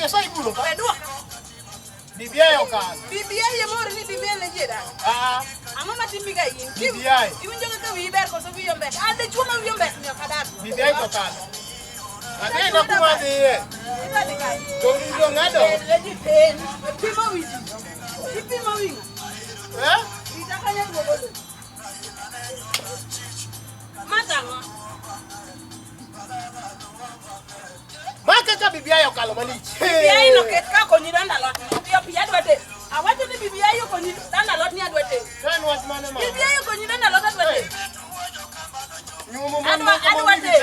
ya sai puro. Pedua. Bibia yo kan. Bibia ye mor ni bibia le jeda. Ama matimi ga yin. Bibia. Iwinjo ka wi ber ko so wi yombe. Ade chuma wi yombe ni kadar. Bibia to kan. Ade na kuma de ye. Iba de kai. To ndo ngado. Le ji pen. Pima wi ji. Pima wi. Itakanya ngogodo. Matanga. Maka ka bibia yo kalo mali. Bibia ino ket ka ko ni danda lot. Pia dwete. Awacho ni bibia yo ko ni danda lot ni adwete. Kan wat mana ma. Bibia yo ko ni danda lot adwete. Nyumo mama adwate.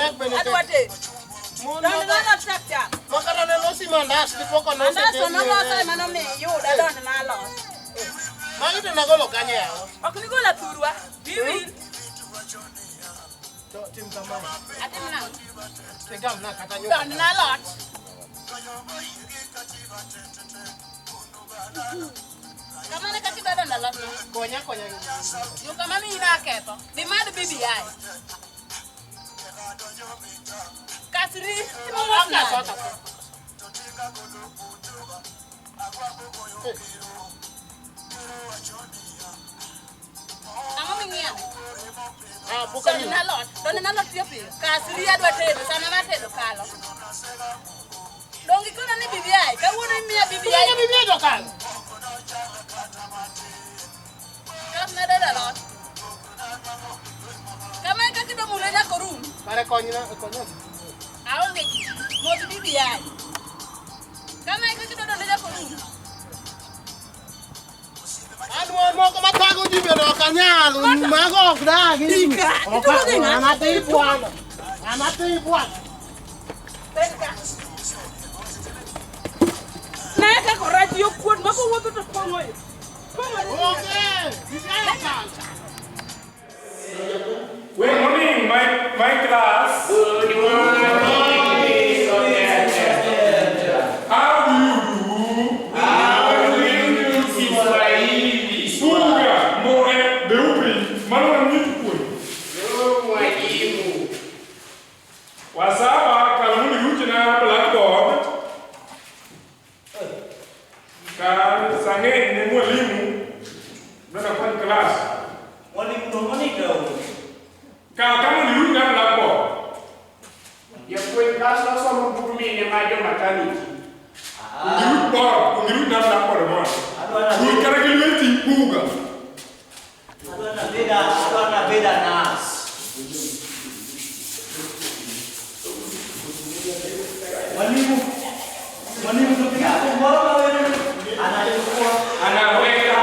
Danda lot chapcha. Makara na no si mandas di poko no se. Mandas no mo sa mano me yo da don na lot. Magi to nagolo kanya yao. Okni gola turwa. Bibi. To tim kama. Atim na. Tegam na kata nyo. Don na lot. Kama ne kati bada na lot no. Konya. Yo kama mi ina keto. Di mad bibi ai. Kasri. Aka. Ama mingia. Bukan Don na lot yopi. Kasri adwate sana mate do kalo. Dongi kuna ni bibi ai. Ka wono mi bibi ai. Bibia to kan. Kas na da lot. Kama ka kido muleja korum. Pare konya. Aonge. Mo bibi ai. Kama ka kido muleja korum. Anu mo ko matago jibe no kanyalo. Mago kda gini. Anate ipuana. Tenka. Na ka korati yo kuot mako woto to pongo yo. Okay. Bibia yo kan. Good morning, my class. Good morning. How do you do? How do you do, Kiswahili? Suga, more, beupi, manona mnitukwe. Yo, mwalimu. Wasaba, kalamuni yuti na blackboard. Ka sange ni mwalimu. Nana kwa class. Mwalimu ndo monika huyo. Kama ni yuti na blackboard. Ya kwe class na somo bumi ni majo makaniki. Ungiru na blackboard mwana. Ui karagiliweti buga. Adwana beda nas. Mwalimu tupiga kumora wewe. Anaweka.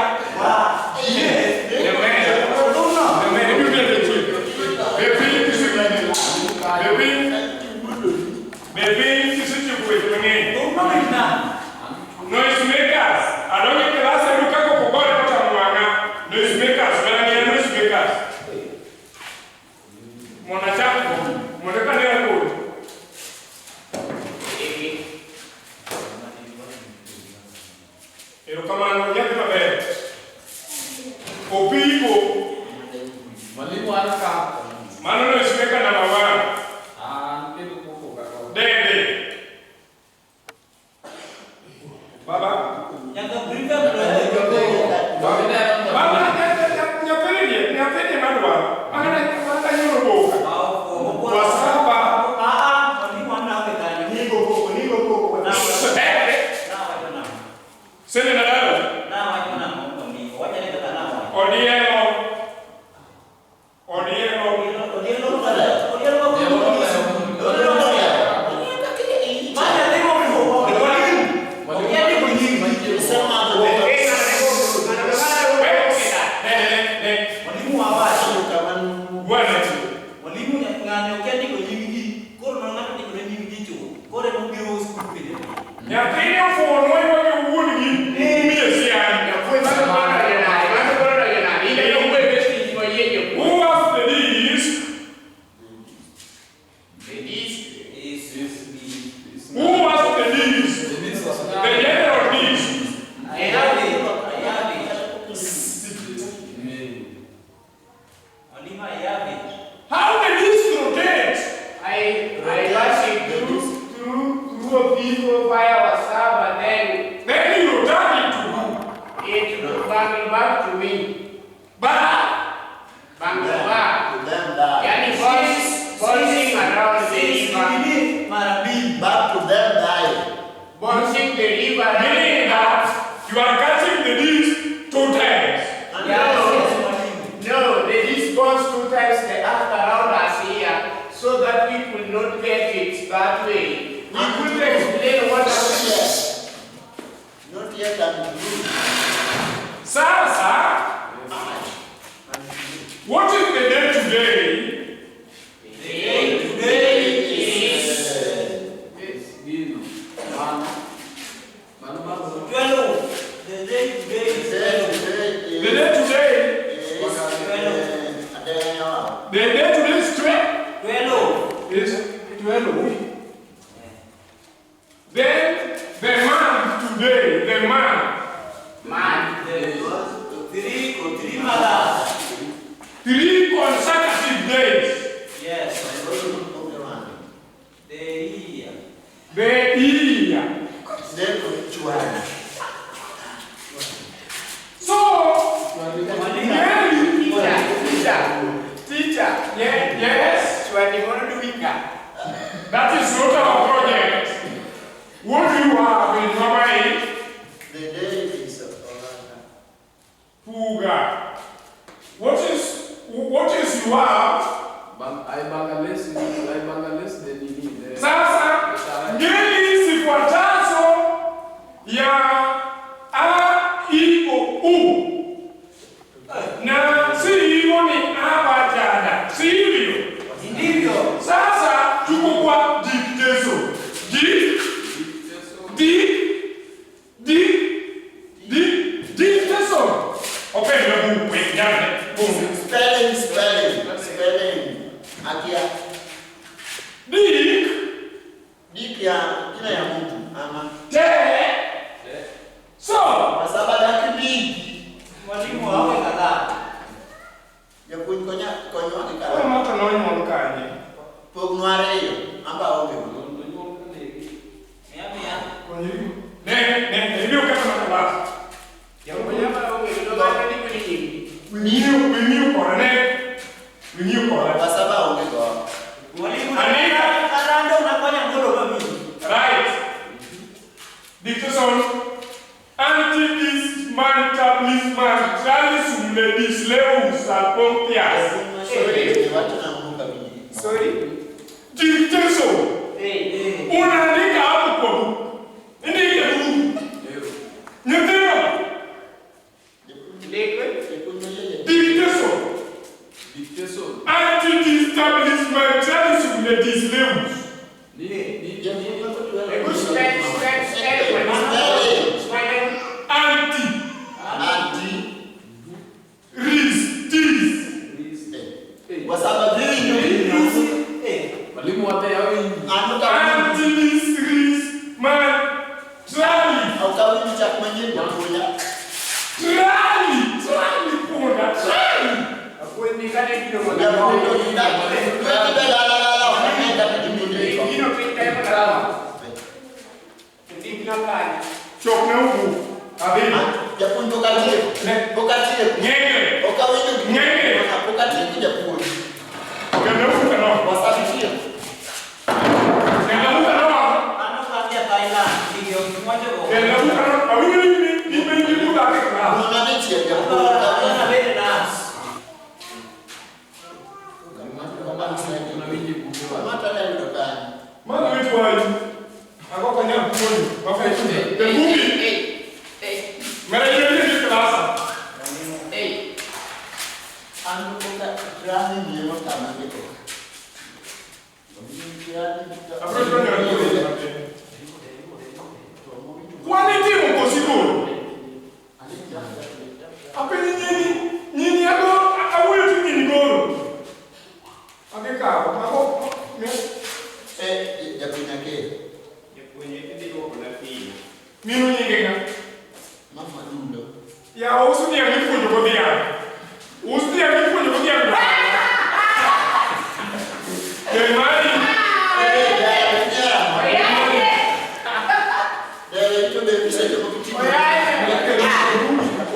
How can this rotate? I watch it through people via WhatsApp. back to me. Back. Back. Yani Bouncing around the river. back to them die. Bouncing the river. Meaning that you are catching the dish 2 times. No, the dish bounce 2 times the act around us here so that we could not get it that way. We could explain what happened. Not yet I'm blue. Sasa, what is the day today? The day today is The day today is 12. Then the man today, the man. 3 consecutive days. Yes. The year. So, teacher. yes, that is not our project. What do you have in your mind? The day is Fuga. What is you have? Sasa, ngeli zifuatazo ya A, I, O, U. Na si hiyo ni abajada. Si hivyo. Sasa tuko kwa dictation. Dictation. Okay, lebu wengine. spelling. Akia. Dik ya kila ya mtu ama. So, Kwa sababu yake big. Mwalimu awe kadhaa. Ya kunyonya kama kala. mtu naona mwakaje. Pognware hiyo amba ombe. Ndio kama makabasa. We knew for Kwa sababu ombe kwa. Mwalimu karanda unafanya ngolo mami. right. Dictation anti-dismantabilisman tralis salpompias. Sorry. Dictation. Unaandika hapo kwa book. Ndike book. Nyetero. Dictation. Anti-dismantabilisman tralis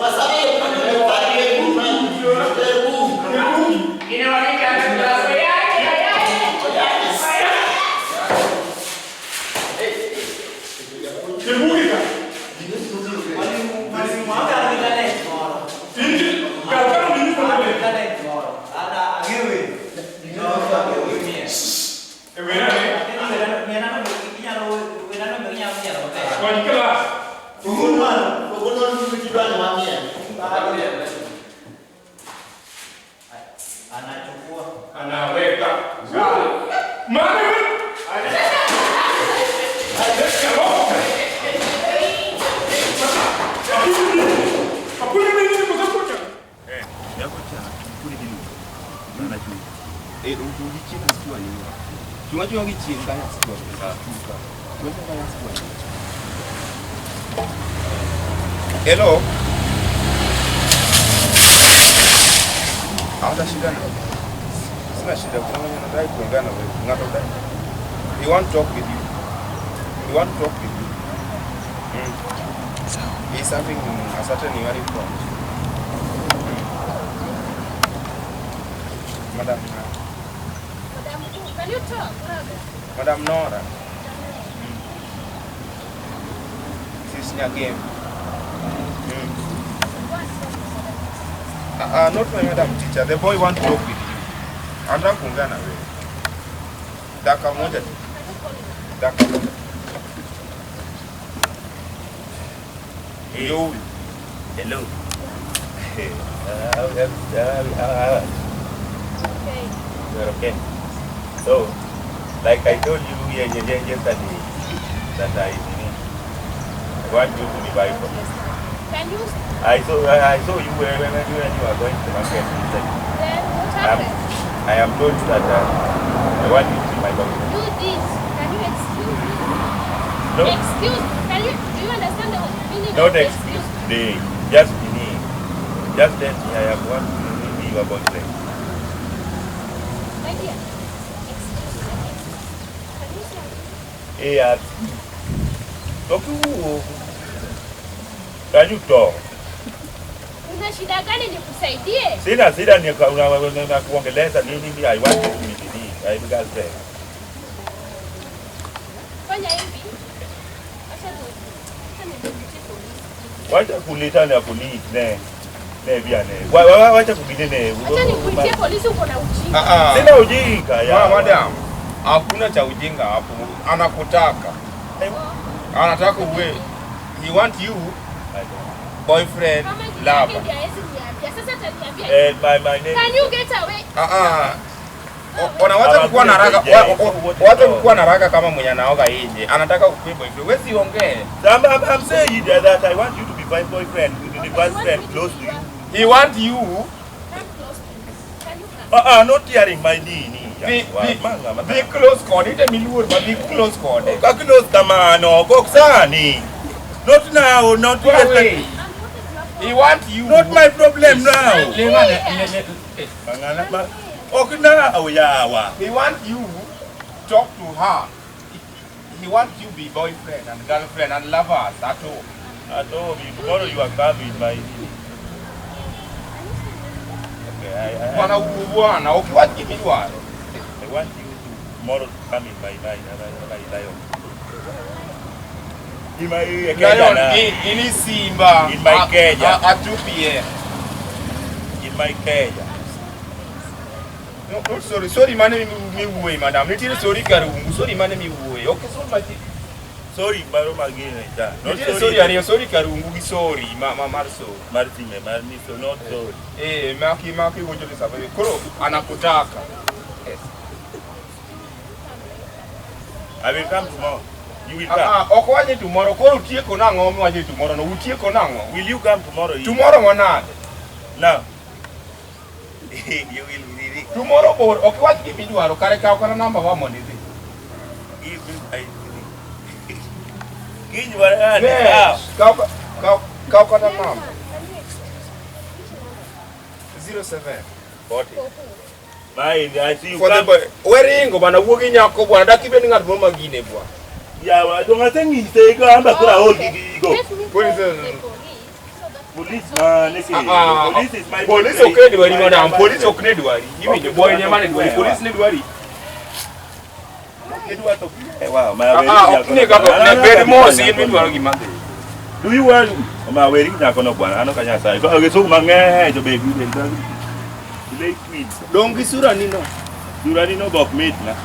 Wasabi Kebuka. Masih mana kita nih? Ini kalau ini boleh. Kita nih. Ada agewe. Hello. Hata shida na. Sina shida kuna mwenye anadai kuongea na wewe. Unataka. He want to talk with you. He want to talk with you. He's having a certain worry from. Madam. Can you talk? Madam Nora. This is your game. Not my madam teacher. The boy want to talk with you. Anataka kuongea na wewe. Dakika moja tu. Dakika moja. Hello. Hello. Okay. You're okay. So, like I told you yesterday, that I want you to be Bible. Can you? I saw you when you are going to market. Then what happened? I am told that I want you to be my Bible. Do this. Can you excuse me? No. Excuse. Can you? Do you understand the meaning Not of excuse me. Just me. Just that I am want to be your boyfriend. My dear. Excuse me. Can you say? Hey, talk to. Can you talk? Una shida gani nikusaidie? Sina ni kuongeleza nini. I want you to be the I because Fanya hivi. wacha kuleta na polisi ne bia ne. Wacha kubine ne. Acha nikuitie polisi uko na ujinga. Sina ujinga ya. Madam, hakuna cha ujinga hapo. Anakutaka. Anataka uwe. He want you boyfriend, lover. My name. Can you get away? Wanawacha kuwa na raga. Wacha kuwa na raga kama mwenye anaoga nje. Anataka kukuwa boyfriend. Wewe siongee. I'm saying that I want you to be my boyfriend, to be boyfriend close to you. He want you. Not hearing my knee. Be close code. Ite milur ba be close code. Ka close kama no koksani. Not now, not yet. He want you. Not my problem now. Okay, now, yawa. He want you talk to her. He want you be boyfriend and girlfriend and lovers at home. At home, tomorrow you are coming by. Okay, Wana uwana, what give me one? I want you to tomorrow to come in my lion. In my lion in Simba. In my Kenya. At 2 p.m. In my Kenya. No, sorry, man, me way, madam. Little sorry, Karungu. Sorry, man, me way. Okay, sorry, Baroma again. Sorry, Karungu. Sorry, Marso. Martin, so not sorry. Maki, what you say? Kuro, anakutaka. Yes. I will come tomorrow. You will come. Okwaje tomorrow. Kuro utie kona ngomi waje tomorrow. No utie kona ngo. Will you come tomorrow? Tomorrow wana. No. You will. Tomorrow, okay, what give me do? I'll carry out a number of money. Give you a hand. Yes, Calcutta mom. 07 40. I see you. For the boy, wearing over a working Yakob, and that keeping at Moma Guinea. Yeah, I don't think he's taking a hold. Policeman, police is my police okay, madam. Police okay, do I? You mean the boy in your money? Police need worry. Kedua to. Wow, ma Ni ka bed mo sin mi dwaro gima dhi. Do you want ma weri na kono bwana ano kanya sai. Ko gesu mange to be good and done. Late meat. Dong ki sura ni no. Durani no bok meat na.